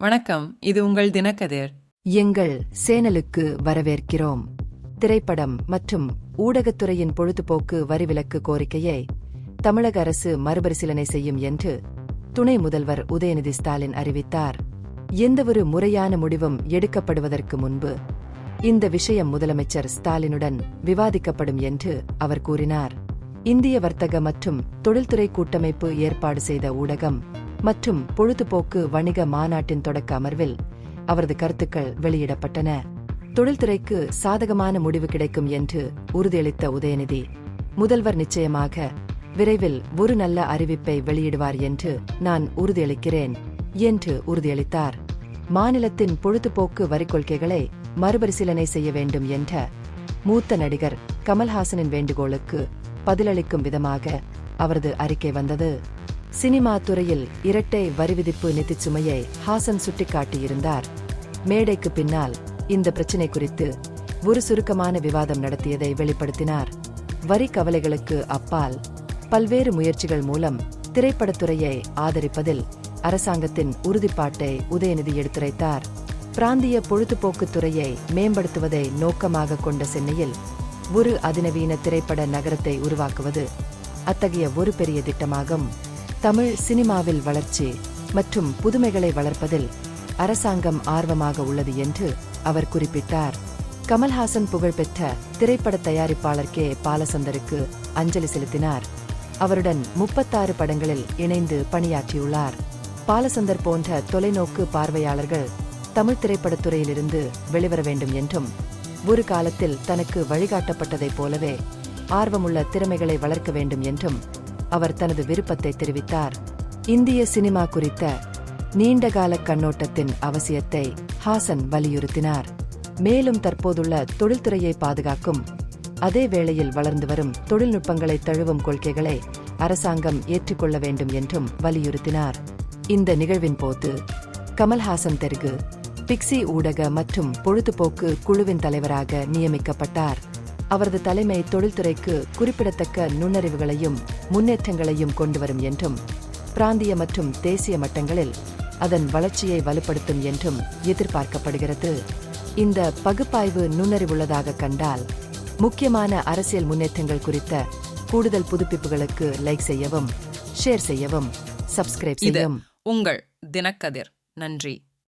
வணக்கம், இது உங்கள் தினக்கதிர். எங்கள் சேனலுக்கு வரவேற்கிறோம். திரைப்படம் மற்றும் ஊடகத்துறையின் பொழுதுபோக்கு வரிவிலக்கு கோரிக்கையை தமிழக அரசு மறுபரிசீலனை செய்யும் என்று துணை முதல்வர் உதயநிதி ஸ்டாலின் அறிவித்தார். எந்தவொரு முறையான முடிவும் எடுக்கப்படுவதற்கு முன்பு இந்த விஷயம் முதலமைச்சர் ஸ்டாலினுடன் விவாதிக்கப்படும் என்று அவர் கூறினார். இந்திய வர்த்தக மற்றும் தொழில்துறை கூட்டமைப்பு ஏற்பாடு செய்த ஊடகம் மற்றும் பொழுதுபோக்கு வணிக மாநாட்டின் தொடக்க அமர்வில் அவரது கருத்துக்கள் வெளியிடப்பட்டன. தொழில்துறைக்கு சாதகமான முடிவு கிடைக்கும் என்று உறுதியளித்த உதயநிதி, முதல்வர் நிச்சயமாக விரைவில் ஒரு நல்ல அறிவிப்பை வெளியிடுவார் என்று நான் உறுதியளிக்கிறேன் என்று உறுதியளித்தார். மாநிலத்தின் பொழுதுபோக்கு வரிக் கொள்கைகளை மறுபரிசீலனை செய்ய வேண்டும் என்ற மூத்த நடிகர் கமல்ஹாசனின் வேண்டுகோளுக்கு பதிலளிக்கும் விதமாக அவரது அறிக்கை வந்தது. சினிமா துறையில் இரட்டை வரிவிதிப்பு நிதிச் சுமையை ஹாசன் சுட்டிக்காட்டியிருந்தார். மேடைக்கு பின்னால் இந்த பிரச்சினை குறித்து ஒரு சுருக்கமான விவாதம் நடத்தியதை வெளிப்படுத்தினார். வரி கவலைகளுக்கு அப்பால் பல்வேறு முயற்சிகள் மூலம் திரைப்படத்துறையை ஆதரிப்பதில் அரசாங்கத்தின் உறுதிப்பாட்டை உதயநிதி எடுத்துரைத்தார். பிராந்திய பொழுதுபோக்குத் துறையை மேம்படுத்துவதை நோக்கமாக கொண்ட சென்னையில் ஒரு அதிநவீன திரைப்பட நகரத்தை உருவாக்குவது அத்தகைய ஒரு பெரிய திட்டமாகும். தமிழ் சினிமாவில் வளர்ச்சி மற்றும் புதுமைகளை வளர்ப்பதில் அரசாங்கம் ஆர்வமாக உள்ளது என்று அவர் குறிப்பிட்டார். கமல்ஹாசன் புகழ்பெற்ற திரைப்பட தயாரிப்பாளர் கே பாலசந்தருக்கு அஞ்சலி செலுத்தினார். அவருடன் 36 படங்களில் இணைந்து பணியாற்றியுள்ளார். பாலசந்தர் போன்ற தொலைநோக்கு பார்வையாளர்கள் தமிழ் திரைப்படத்துறையிலிருந்து வெளிவர வேண்டும் என்றும், ஒரு காலத்தில் தனக்கு வழிகாட்டப்பட்டதைப் போலவே ஆர்வமுள்ள திறமைகளை வளர்க்க வேண்டும் என்றும் அவர் தனது விருப்பத்தை தெரிவித்தார். இந்திய சினிமா குறித்த நீண்டகால கண்ணோட்டத்தின் அவசியத்தை ஹாசன் வலியுறுத்தினார். மேலும் தற்போதுள்ள தொழில்துறையை பாதுகாக்கும் அதே வேளையில் வளர்ந்து வரும் தொழில்நுட்பங்களை தழுவும் கொள்கைகளை அரசாங்கம் ஏற்றுக்கொள்ள வேண்டும் என்றும் வலியுறுத்தினார். இந்த நிகழ்வின் போது கமல்ஹாசன் தெற்கு பிக்சி ஊடக மற்றும் பொழுதுபோக்கு குழுவின் தலைவராக நியமிக்கப்பட்டார். அவரது தலைமை தொழில்துறைக்கு குறிப்பிடத்தக்க நுண்ணறிவுகளையும் முன்னேற்றங்களையும் கொண்டுவரும் என்றும், பிராந்திய மற்றும் தேசிய மட்டங்களில் அதன் வளர்ச்சியை வலுப்படுத்தும் என்றும் எதிர்பார்க்கப்படுகிறது. இந்த பகுப்பாய்வு நுண்ணறிவுள்ளதாக கண்டால் முக்கியமான அரசியல் முன்னேற்றங்கள் குறித்த கூடுதல் புதுப்பிப்புகளுக்கு லைக் செய்யவும், ஷேர் செய்யவும், சப்ஸ்கிரைப் செய்யவும். உங்கள் தினக்கதிர். நன்றி.